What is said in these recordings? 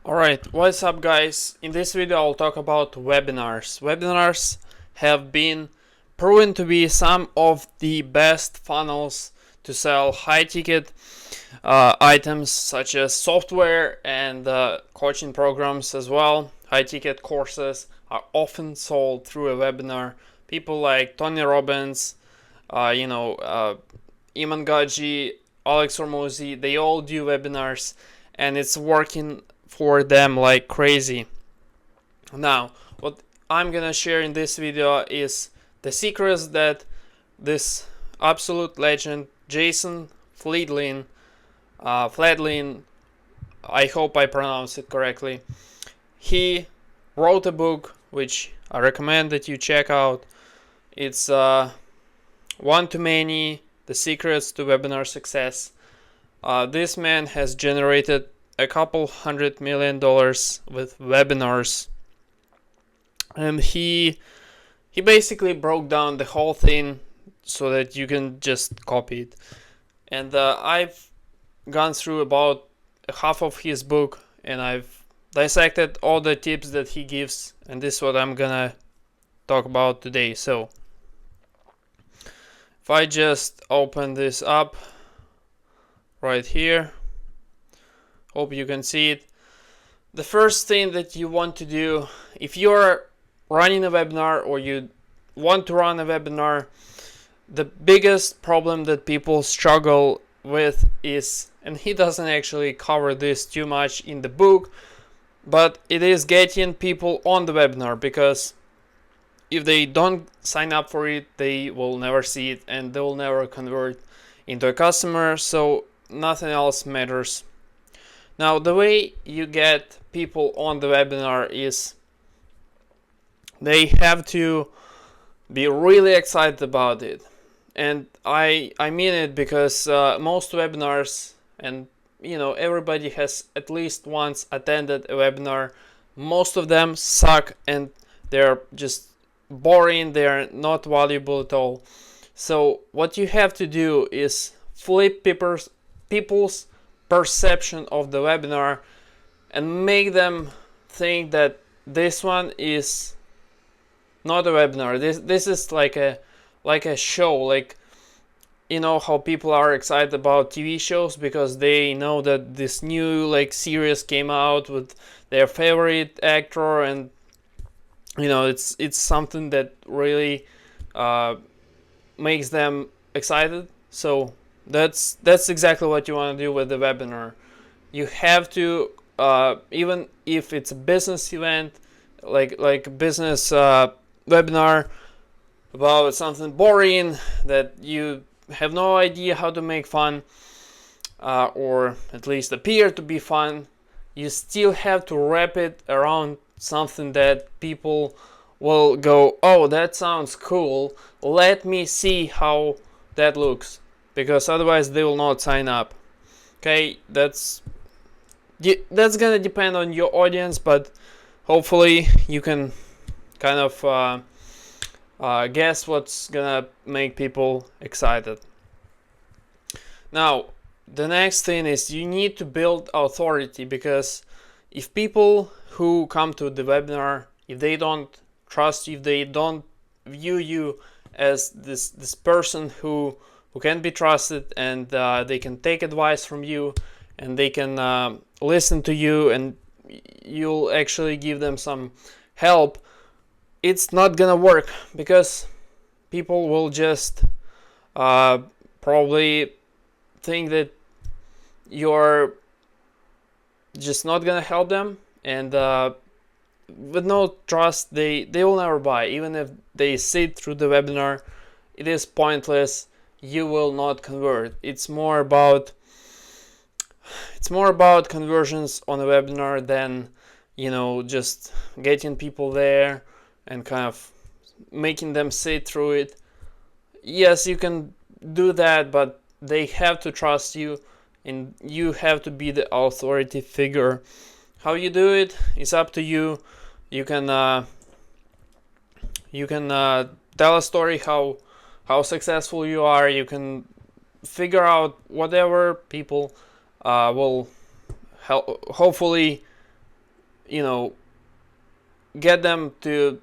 Alright, what's up guys? In this video I'll talk about webinars. Webinars have been proven to be some of the best funnels to sell high ticket items such as software and coaching programs as well. High ticket courses are often sold through a webinar. People like Tony Robbins, Iman Gaji, Alex Hormozi, they all do webinars and it's working for them like crazy. Now, what I'm gonna share in this video is the secrets that this absolute legend, Jason Fladlien, I hope I pronounced it correctly. He wrote a book which I recommend that you check out. It's One to Many: The Secrets to Webinar Success. This man has generated a couple $100 million with webinars, and he basically broke down the whole thing so that you can just copy it. And I've gone through about half of his book and I've dissected all the tips that he gives, and this is what I'm gonna talk about today. So if I just open this up right here, hope you can see it. The first thing that you want to do if you're running a webinar or you want to run a webinar, the biggest problem that people struggle with is, and he doesn't actually cover this too much in the book, but it is getting people on the webinar, because if they don't sign up for it, they will never see it and they will never convert into a customer, so nothing else matters. Now, the way you get people on the webinar is they have to be really excited about it. And I mean it because most webinars, and everybody has at least once attended a webinar, most of them suck and they're just boring, they're not valuable at all. So what you have to do is flip people's perception of the webinar and make them think that this one is not a webinar. This is like a show. Like, how people are excited about TV shows because they know that this new series came out with their favorite actor, and it's something that really makes them excited. So that's exactly what you want to do with the webinar. You have to, even if it's a business event, like business webinar about something boring that you have no idea how to make fun, or at least appear to be fun, you still have to wrap it around something that people will go, oh, that sounds cool, let me see how that looks, because otherwise they will not sign up. Okay, that's gonna depend on your audience, but hopefully you can kind of guess what's gonna make people excited. Now, the next thing is you need to build authority, because if people who come to the webinar, if they don't trust you, if they don't view you as this person who can be trusted, and they can take advice from you, and they can listen to you, and you'll actually give them some help, it's not gonna work, because people will just probably think that you're just not gonna help them, and with no trust they will never buy. Even if they sit through the webinar, it is pointless. You will not convert. It's more about conversions on a webinar than just getting people there and kind of making them sit through it. Yes, you can do that, but they have to trust you and you have to be the authority figure. How you do it is up to you. You can tell a story how successful you are. You can figure out whatever people will hopefully you know, get them to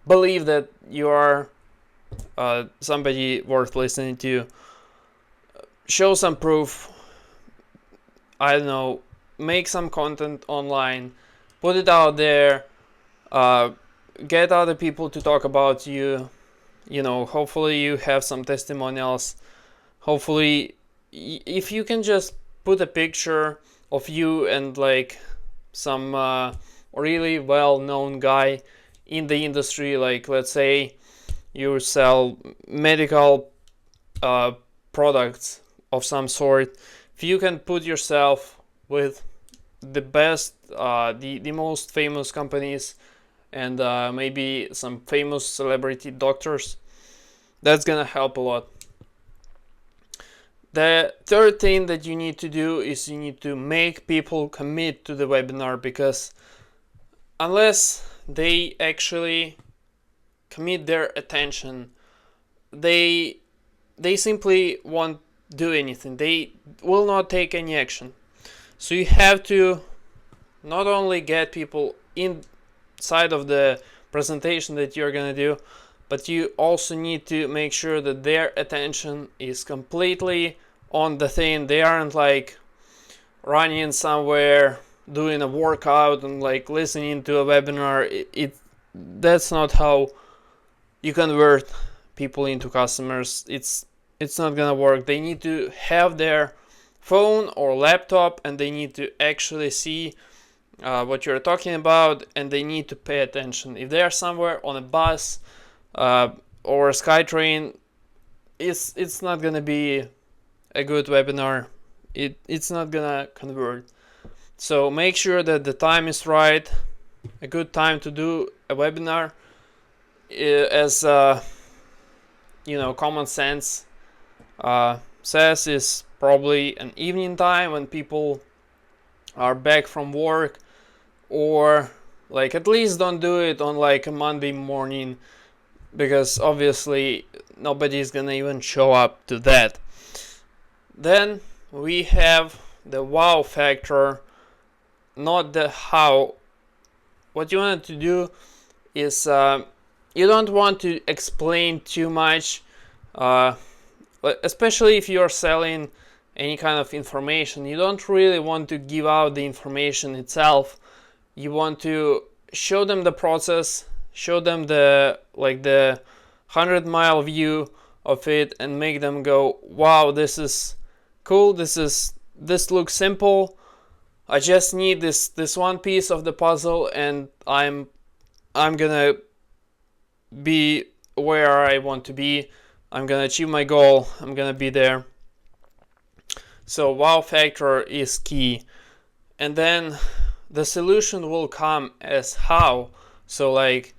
believe that you are somebody worth listening to. Show some proof. I don't know, make some content online, put it out there, get other people to talk about you. You know, hopefully you have some testimonials. Hopefully, if you can just put a picture of you and like some really well-known guy in the industry, like let's say you sell medical products of some sort, if you can put yourself with the best, the most famous companies and maybe some famous celebrity doctors, that's gonna help a lot. The third thing that you need to do is you need to make people commit to the webinar, because unless they actually commit their attention, they simply won't do anything. They will not take any action. So you have to not only get people inside of the presentation that you're gonna do, but you also need to make sure that their attention is completely on the thing. They aren't like running somewhere, doing a workout and like listening to a webinar. That's not how you convert people into customers. It's not gonna work. They need to have their phone or laptop and they need to actually see what you're talking about, and they need to pay attention. If they are somewhere on a bus or a SkyTrain, it's not gonna be a good webinar. It's not gonna convert. So make sure that the time is right. A good time to do a webinar, as common sense says, is probably an evening time when people are back from work, or like at least don't do it on like a Monday morning, because obviously nobody's gonna even show up to that. Then we have the wow factor, not the how. What you want to do is you don't want to explain too much, especially if you're selling any kind of information. You don't really want to give out the information itself. You want to show them the process, show them the 100-mile view of it, and make them go, wow, this is cool, this looks simple. I just need this one piece of the puzzle and I'm gonna be where I want to be. I'm gonna achieve my goal. I'm gonna be there. So wow factor is key. And then the solution will come as how. So like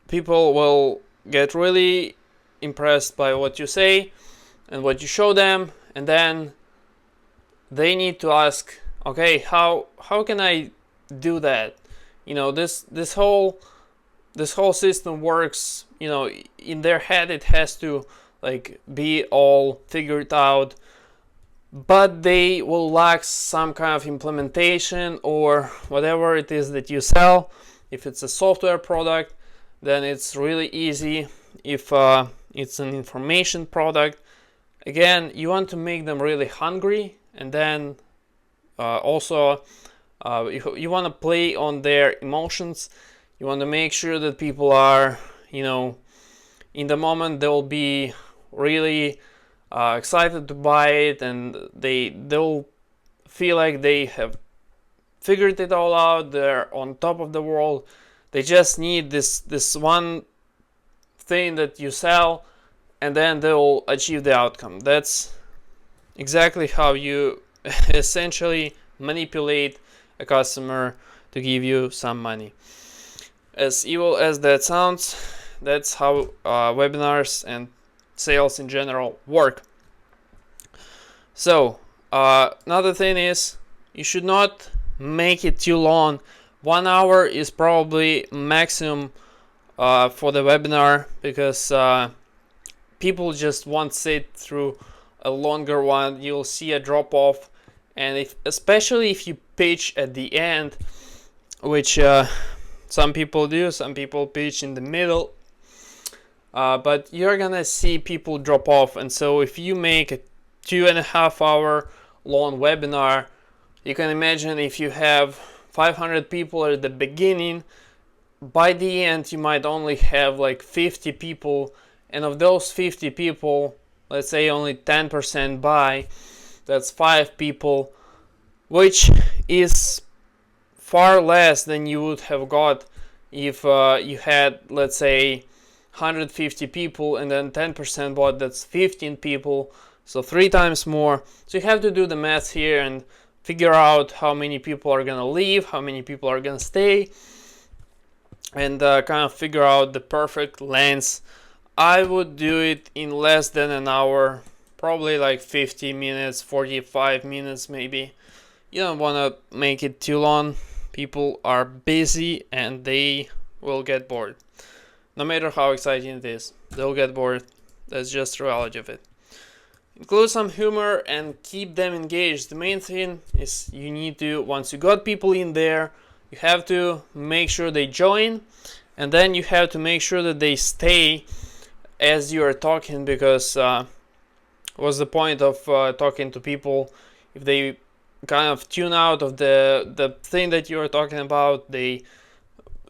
people will get really impressed by what you say and what you show them, and then they need to ask, okay, how can I do that? This whole system works, in their head it has to like be all figured out, but they will lack some kind of implementation or whatever it is that you sell. If it's a software product, then it's really easy. If it's an information product, again, you want to make them really hungry, and then also you want to play on their emotions. You want to make sure that people are, in the moment they'll be really excited to buy it, and they'll feel like they have figured it all out. They're on top of the world. They just need this one thing that you sell, and then they'll achieve the outcome. That's exactly how you essentially manipulate a customer to give you some money. As evil as that sounds, that's how webinars and sales in general work. So another thing is, you should not make it too long. 1 hour is probably maximum for the webinar, because people just won't sit through a longer one. You'll see a drop off, and especially if you pitch at the end which some people do, some people pitch in the middle, but you're gonna see people drop off. And so if you make a 2.5 hour long webinar, you can imagine if you have 500 people at the beginning, by the end you might only have like 50 people, and of those 50 people, let's say only 10% buy. That's 5 people, which is far less than you would have got if you had, let's say, 150 people and then 10% bought. That's 15 people, so 3 times more. So you have to do the math here and figure out how many people are gonna leave, how many people are gonna stay, and kind of figure out the perfect length. I would do it in less than an hour, probably like 50 minutes, 45 minutes maybe. You don't want to make it too long. People are busy and they will get bored. No matter how exciting it is, they'll get bored. That's just the reality of it. Include some humor and keep them engaged. The main thing is you need to, once you got people in there, you have to make sure they join, and then you have to make sure that they stay as you are talking, because what's the point of talking to people if they kind of tune out of the thing that you're talking about, they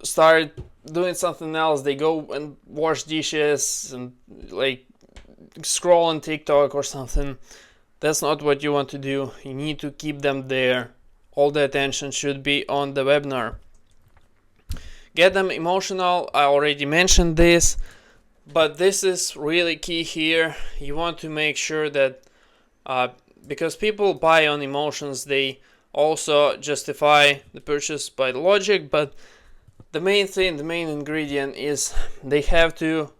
start doing something else, they go and wash dishes and like scroll on TikTok or something. That's not what you want to do. You need to keep them there. All the attention should be on the webinar. Get them emotional. I already mentioned this, but this is really key here. You want to make sure that because people buy on emotions, they also justify the purchase by the logic, but the main thing, the main ingredient is they have to,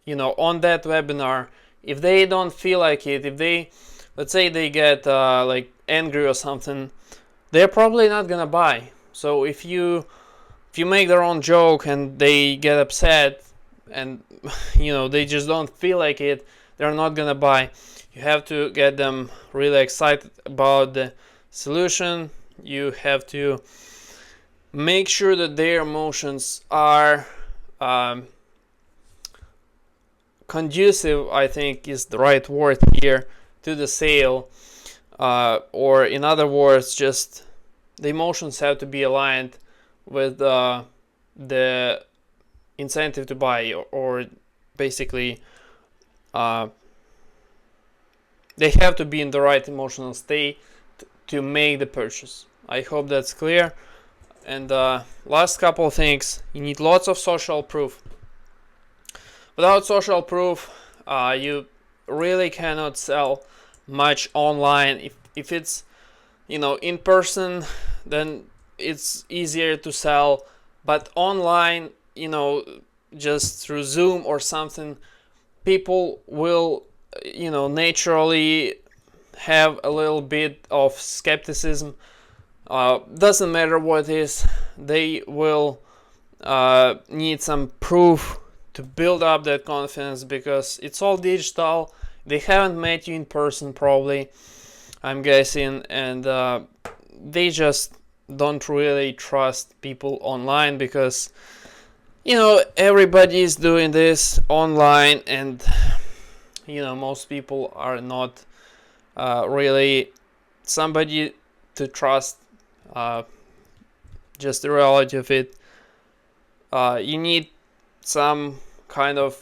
on that webinar, if they don't feel like it, if they, let's say they get like angry or something, they're probably not gonna buy. So if you make their own joke and they get upset and they just don't feel like it, they're not gonna buy. You have to get them really excited about the solution. You have to make sure that their emotions are conducive, I think is the right word here, to the sale, or in other words, just the emotions have to be aligned with the incentive to buy, or basically they have to be in the right emotional state to make the purchase. I hope that's clear. And last couple of things, you need lots of social proof. Without social proof, you really cannot sell much online. If it's in person, then it's easier to sell, but online, just through Zoom or something, people will naturally have a little bit of skepticism. Doesn't matter what it is, they will need some proof to build up that confidence, because it's all digital. They haven't met you in person probably, I'm guessing, and they just don't really trust people online, because everybody is doing this online, and most people are not really somebody to trust. Just the reality of it. You need some kind of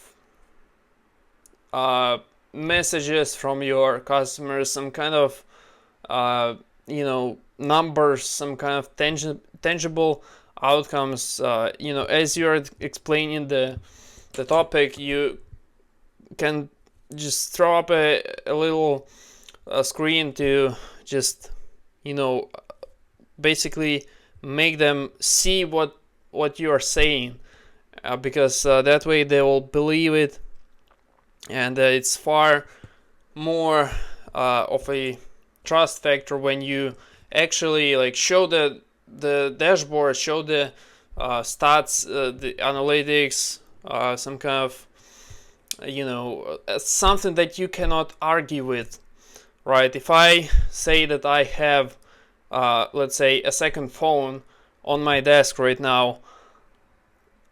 messages from your customers, some kind of numbers, some kind of tangible outcomes. As you're explaining the topic, you can just throw up a little screen to just basically make them see what you are saying, because that way they will believe it, and it's far more of a trust factor when you actually show the dashboard, show the stats, the analytics, some kind of something that you cannot argue with, right? If I say that I have let's say a second phone on my desk right now.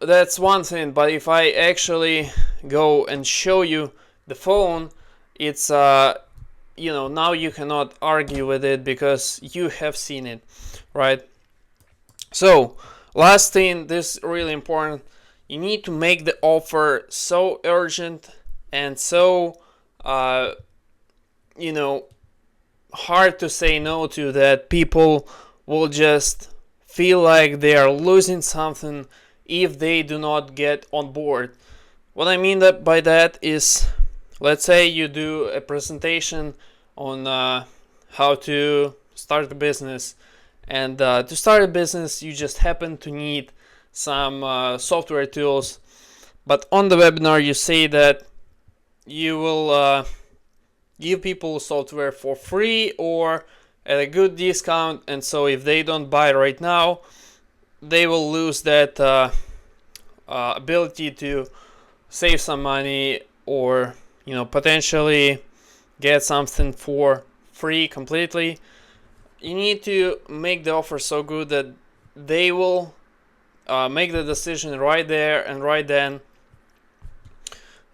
That's one thing, but if I actually go and show you the phone, it's now you cannot argue with it because you have seen it, right? So last thing, this is really important, you need to make the offer so urgent and so hard to say no to that people will just feel like they are losing something if they do not get on board. What I mean by that is, let's say you do a presentation on how to start a business, and to start a business you just happen to need some software tools, but on the webinar you say that you will give people software for free or at a good discount, and so if they don't buy right now, they will lose that ability to save some money or potentially get something for free completely. You need to make the offer so good that they will make the decision right there and right then,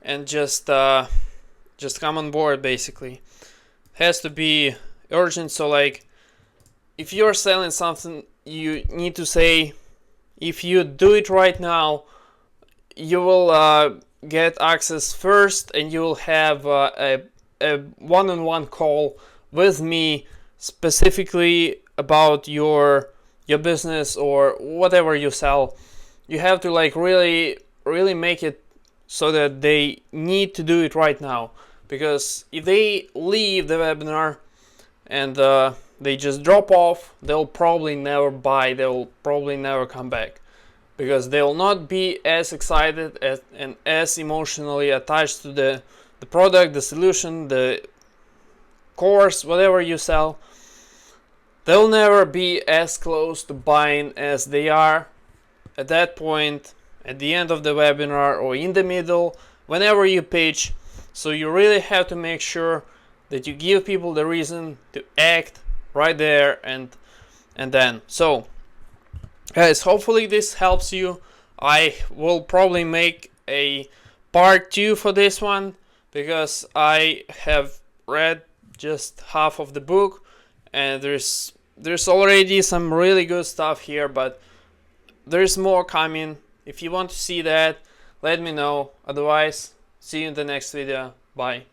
and just come on board. Basically, has to be urgent. So like, if you're selling something, you need to say, if you do it right now, you will get access first, and you will have a one-on-one call with me specifically about your business or whatever you sell. You have to like really make it so that they need to do it right now, because if they leave the webinar and they just drop off, they'll probably never buy, they'll probably never come back, because they will not be as excited and as emotionally attached to the product, the solution, the course, whatever you sell. They'll never be as close to buying as they are at that point, at the end of the webinar or in the middle, whenever you pitch. So you really have to make sure that you give people the reason to act right there and then. So guys, hopefully this helps you. I will probably make a part 2 for this one, because I have read just half of the book, and there's already some really good stuff here, but there's more coming. If you want to see that, let me know. Otherwise, see you in the next video. Bye.